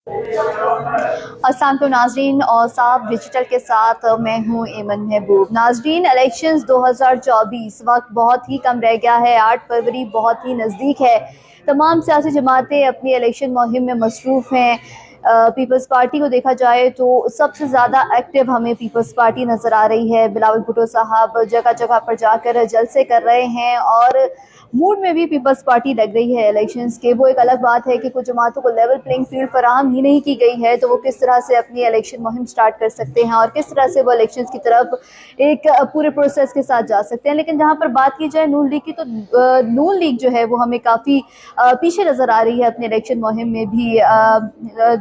अस्सलाम वालेकुम नाजरीन, और साहब डिजिटल के साथ मैं हूँ एमन महबूब। नाजरीन, इलेक्शंस 2024 वक्त बहुत ही कम रह गया है। 8 फरवरी बहुत ही नज़दीक है। तमाम सियासी जमातें अपनी इलेक्शन मुहिम में मसरूफ़ हैं। पीपल्स पार्टी को देखा जाए तो सबसे ज़्यादा एक्टिव हमें पीपल्स पार्टी नज़र आ रही है। बिलावल भुट्टो साहब जगह जगह पर जाकर जलसे कर रहे हैं और मूड में भी पीपल्स पार्टी लग रही है इलेक्शंस के। वो एक अलग बात है कि कुछ जमातों को लेवल प्लेइंग फील्ड फराहम ही नहीं की गई है, तो वो किस तरह से अपनी इलेक्शन मुहिम स्टार्ट कर सकते हैं और किस तरह से वो इलेक्शंस की तरफ एक पूरे प्रोसेस के साथ जा सकते हैं। लेकिन जहाँ पर बात की जाए नून लीग की, तो नून लीग जो है वो हमें काफ़ी पीछे नज़र आ रही है अपने इलेक्शन मुहिम में भी।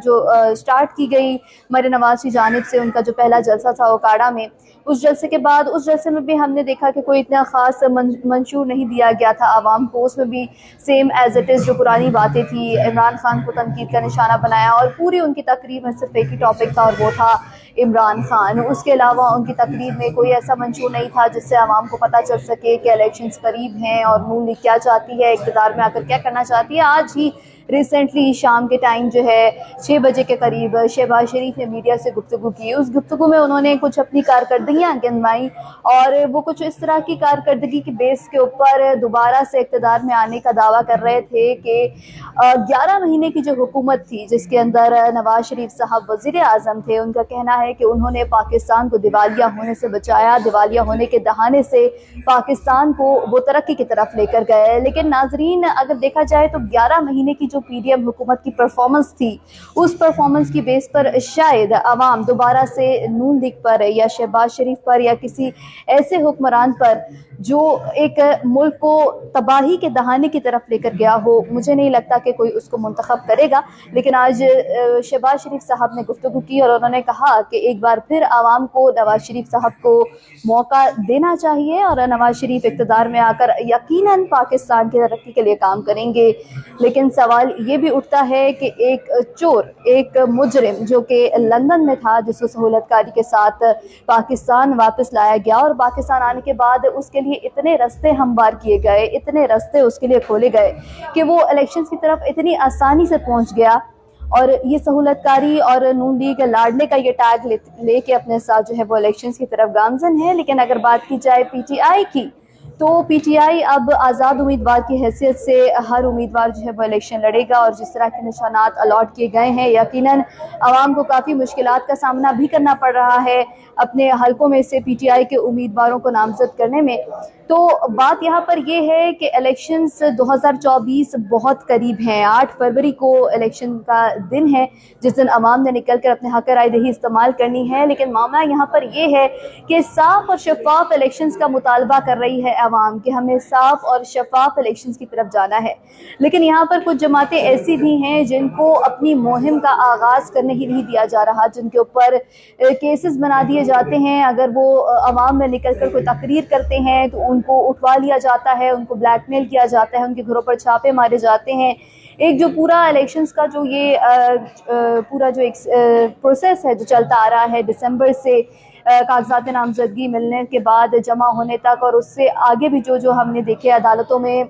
जो स्टार्ट की गई मरियम नवाज की जानिब से उनका जो पहला जलसा था ओकाड़ा में, उस जलसे के बाद उस जलसे में भी हमने देखा कि कोई इतना ख़ास मंशूर नहीं दिया गया था आवाम को। उसमें भी सेम एज इट इज़ जो पुरानी बातें थी, इमरान खान को तनकीद का निशाना बनाया और पूरी उनकी तकरीर में सिर्फ एक ही टॉपिक था और वो था इमरान खान। उसके अलावा उनकी तकरीर में कोई ऐसा मंशूर नहीं था जिससे आवाम को पता चल सके कि इलेक्शंस करीब हैं और नून लीग क्या चाहती है, इक़्तिदार में आकर क्या करना चाहती है। आज ही रिसेंटली शाम के टाइम जो है 6 बजे के करीब शहबाज शरीफ ने मीडिया से गुफ्तगू की। उस गुफ्तगू में उन्होंने कुछ अपनी कारकर्दगियाँ गिनवाई और वो कुछ इस तरह की कारकर्दगी की बेस के ऊपर दोबारा से इक़्तिदार में आने का दावा कर रहे थे कि 11 महीने की जो हुकूमत थी जिसके अंदर नवाज शरीफ साहब वज़ीर आज़म थे, उनका कहना है कि उन्होंने पाकिस्तान को दिवालिया होने से बचाया, दिवालिया होने के दहाने से पाकिस्तान को वो तरक्की की तरफ लेकर गए। लेकिन नाजरीन, अगर देखा जाए तो 11 महीने की जो पीडीएम हुकूमत की परफॉर्मेंस थी, उस परफॉर्मेंस की बेस पर शायद आवाम दोबारा से नून लीग पर या शहबाज शरीफ पर या किसी ऐसे हुक्मरान पर जो एक मुल्क को तबाही के दहाने की तरफ लेकर गया हो, मुझे नहीं लगता कि कोई उसको मुंतखब करेगा। लेकिन आज शहबाज शरीफ साहब ने गुफ्तगू की और उन्होंने कहा कि एक बार फिर आवाम को नवाज शरीफ साहब को मौका देना चाहिए और नवाज शरीफ इक़्तिदार में आकर यकीनन पाकिस्तान की तरक्की के लिए काम करेंगे। लेकिन सवाल ये भी उठता है कि एक चोर, एक मुजरिम जो कि लंदन में था, जिसको सहूलतकारी के साथ पाकिस्तान वापस लाया गया और पाकिस्तान आने के बाद उसके लिए इतने रास्ते हमवार किए गए, इतने रास्ते उसके लिए खोले गए कि वो इलेक्शंस की तरफ इतनी आसानी से पहुंच गया। और ये सहूलतकारी और नून लीग लाडले का ये टैग लेके अपने साथ जो है वो इलेक्शंस की तरफ गामजन है। लेकिन अगर बात की जाए पीटीआई की, तो पीटीआई अब आज़ाद उम्मीदवार की हैसियत से हर उम्मीदवार जो है वो इलेक्शन लड़ेगा और जिस तरह के निशानात अलॉट किए गए हैं, यकीनन आवाम को काफ़ी मुश्किलात का सामना भी करना पड़ रहा है अपने हलकों में से पीटीआई के उम्मीदवारों को नामजद करने में। तो बात यहाँ पर यह है कि इलेक्शंस 2024 बहुत करीब हैं। 8 फरवरी को इलेक्शन का दिन है जिस दिन आवाम ने निकल कर अपने हक राय दही इस्तेमाल करनी है। लेकिन मामला यहाँ पर यह है कि साफ और शफाफ इलेक्शंस का मुतालबा कर रही है आवाम कि हमें साफ और शफाफ इलेक्शंस की तरफ जाना है। लेकिन यहाँ पर कुछ जमातें ऐसी भी हैं जिनको अपनी मुहिम का आगाज़ करने ही नहीं दिया जा रहा, जिनके ऊपर केसेस बना दिए जाते हैं। अगर वो आवाम में निकल कर कोई तकरीर करते हैं तो उनको उठवा लिया जाता है, उनको ब्लैकमेल किया जाता है, उनके घरों पर छापे मारे जाते हैं। एक जो पूरा इलेक्शंस का जो ये पूरा जो एक प्रोसेस है जो चलता आ रहा है दिसंबर से कागजात नामजदगी मिलने के बाद जमा होने तक, और उससे आगे भी जो जो हमने देखे अदालतों में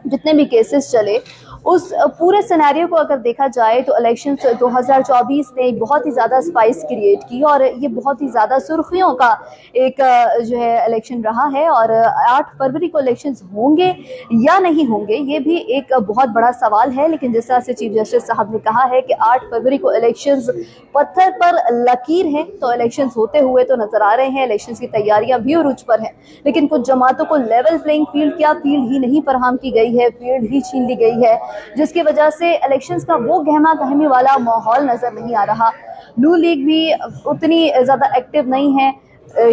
जितने भी केसेस चले, उस पूरे सिनेरियो को अगर देखा जाए तो इलेक्शन 2024 ने एक बहुत ही ज़्यादा स्पाइस क्रिएट की और ये बहुत ही ज़्यादा सुर्खियों का एक जो है इलेक्शन रहा है। और 8 फरवरी को इलेक्शंस होंगे या नहीं होंगे, ये भी एक बहुत बड़ा सवाल है। लेकिन जिस तरह से चीफ जस्टिस साहब ने कहा है कि 8 फरवरी को इलेक्शंस पत्थर पर लकीर हैं, तो इलेक्शंस होते हुए तो नज़र आ रहे हैं, इलेक्शंस की तैयारियां भी उरूज पर हैं। लेकिन कुछ जमातों को लेवल प्लेइंग फील्ड, क्या फील्ड ही नहीं फराहम की गई है, फील्ड ही छीन ली गई है, जिसकी वजह से इलेक्शंस का वो गहमा गहमी वाला माहौल नज़र नहीं आ रहा। नून लीग भी उतनी ज़्यादा एक्टिव नहीं है।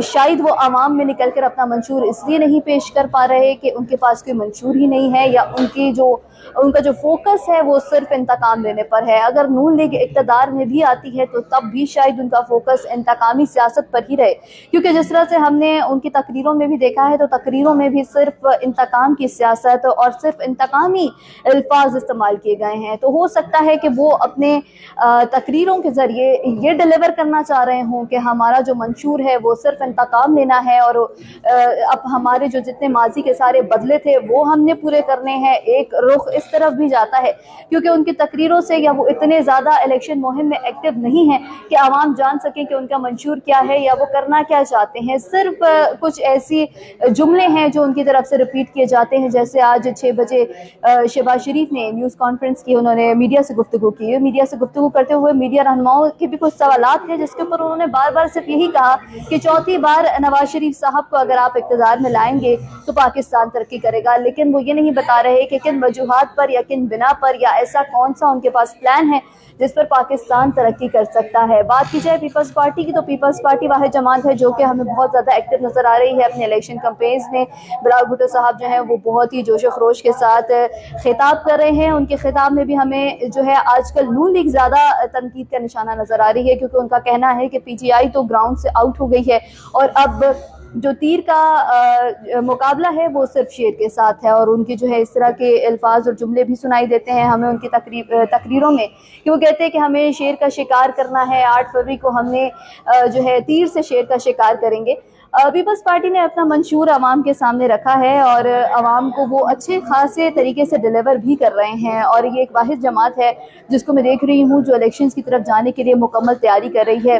शायद वो आवाम में निकलकर अपना मंशूर इसलिए नहीं पेश कर पा रहे कि उनके पास कोई मंशूर ही नहीं है, या उनका जो फोकस है वो सिर्फ इंतकाम लेने पर है। अगर नून लीग इक़्तिदार में भी आती है तो तब भी शायद उनका फोकस इंतकामी सियासत पर ही रहे, क्योंकि जिस तरह से हमने उनकी तकरीरों में भी देखा है तो तकरीरों में भी सिर्फ इंतकाम की सियासत और सिर्फ इंतकामी अल्फाज इस्तेमाल किए गए हैं। तो हो सकता है कि वो अपने तकरीरों के ज़रिए ये डिलीवर करना चाह रहे हों कि हमारा जो मंशूर है वो सिर्फ इंतकाम लेना है और अब हमारे जो जितने माजी के सारे बदले थे वो हमने पूरे करने हैं। एक रुख इस तरफ भी जाता है क्योंकि उनकी तकरीरों से या वो इतने ज़्यादा इलेक्शन मुहिम में एक्टिव नहीं है कि आवाम जान सकें कि उनका मंशूर क्या है या वो करना क्या चाहते हैं। सिर्फ कुछ ऐसी जुमले हैं जो उनकी तरफ से रिपीट किए जाते हैं, जैसे आज 6 बजे शहबाज शरीफ ने न्यूज़ कॉन्फ्रेंस की, उन्होंने मीडिया से गुफ्तगू की। मीडिया से गुफ्तगू करते हुए मीडिया रहनुमाओं के भी कुछ सवालात थे जिसके ऊपर उन्होंने बार बार सिर्फ यही कहा कि चौथी बार नवाज शरीफ साहब को अगर आप इक़्तिदार में लाएंगे तो पाकिस्तान तरक्की करेगा। लेकिन वो ये नहीं बता रहे कि किन वजूहात पर या किन बिना पर या ऐसा कौन सा उनके पास प्लान है जिस पर पाकिस्तान तरक्की कर सकता है। बात की जाए पीपल्स पार्टी की तो पीपल्स पार्टी वाहिद जमात है जो कि हमें बहुत ज़्यादा एक्टिव नज़र आ रही है अपने इलेक्शन कैंपेन्स में। बिलावल भुट्टो साहब जो हैं वो बहुत ही जोश खरोश के साथ खिताब कर रहे हैं। उनके खिताब में भी हमें जो है आजकल नून लीग ज़्यादा तनकीद का निशाना नज़र आ रही है क्योंकि उनका कहना है कि PTI तो ग्राउंड से आउट हो गई है और अब जो तीर का मुकाबला है वो सिर्फ शेर के साथ है। और उनकी जो है इस तरह के अल्फाज और जुमले भी सुनाई देते हैं हमें उनकी तकरीरों में कि वो कहते हैं कि हमें शेर का शिकार करना है, 8 फरवरी को हमने जो है तीर से शेर का शिकार करेंगे। पीपल्स पार्टी ने अपना मंशूर आवाम के सामने रखा है और आवाम को वो अच्छे खासे तरीके से डिलीवर भी कर रहे हैं और ये एक वाहिद जमात है जिसको मैं देख रही हूँ जो इलेक्शंस की तरफ जाने के लिए मुकम्मल तैयारी कर रही है।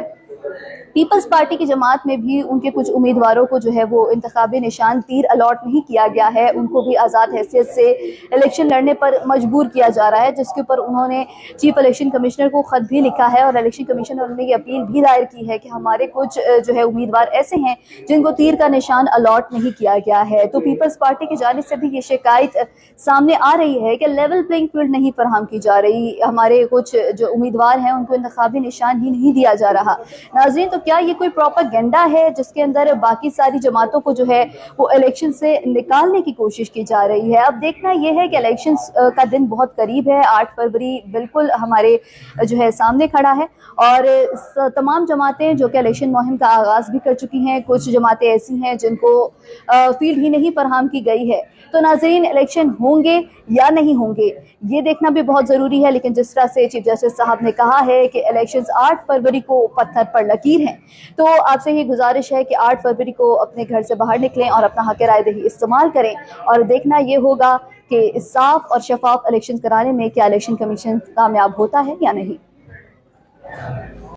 पीपल्स पार्टी की जमात में भी उनके कुछ उम्मीदवारों को जो है वो इंतखाबी निशान तीर अलॉट नहीं किया गया है, उनको भी आज़ाद हैसियत से इलेक्शन लड़ने पर मजबूर किया जा रहा है, जिसके ऊपर उन्होंने चीफ इलेक्शन कमिश्नर को ख़त भी लिखा है और इलेक्शन कमिश्नर ने ये अपील भी दायर की है कि हमारे कुछ जो है उम्मीदवार ऐसे हैं जिनको तीर का निशान अलॉट नहीं किया गया है। तो पीपल्स पार्टी की जानिब से भी ये शिकायत सामने आ रही है कि लेवल प्लेइंग फील्ड नहीं फराहम की जा रही, हमारे कुछ जो उम्मीदवार हैं उनको इंतखाबी निशान ही नहीं दिया जा रहा। नाज़रीन, तो क्या ये कोई प्रोपेगेंडा है जिसके अंदर बाकी सारी जमातों को जो है वो इलेक्शन से निकालने की कोशिश की जा रही है? अब देखना ये है कि इलेक्शन का दिन बहुत करीब है, 8 फरवरी बिल्कुल हमारे जो है सामने खड़ा है और तमाम जमातें जो कि इलेक्शन मुहिम का आगाज़ भी कर चुकी हैं, कुछ जमातें ऐसी हैं जिनको फील्ड ही नहीं फराहम की गई है। तो नाज़रीन, इलेक्शन होंगे या नहीं होंगे ये देखना भी बहुत ज़रूरी है, लेकिन जिस तरह से चीफ जस्टिस साहब ने कहा है कि इलेक्शंस 8 फरवरी को पत्थर पर लकीर हैं, तो आपसे ये गुजारिश है कि 8 फरवरी को अपने घर से बाहर निकलें और अपना हक राय दही इस्तेमाल करें और देखना ये होगा कि साफ और शफाफ इलेक्शन कराने में क्या इलेक्शन कमीशन कामयाब होता है या नहीं।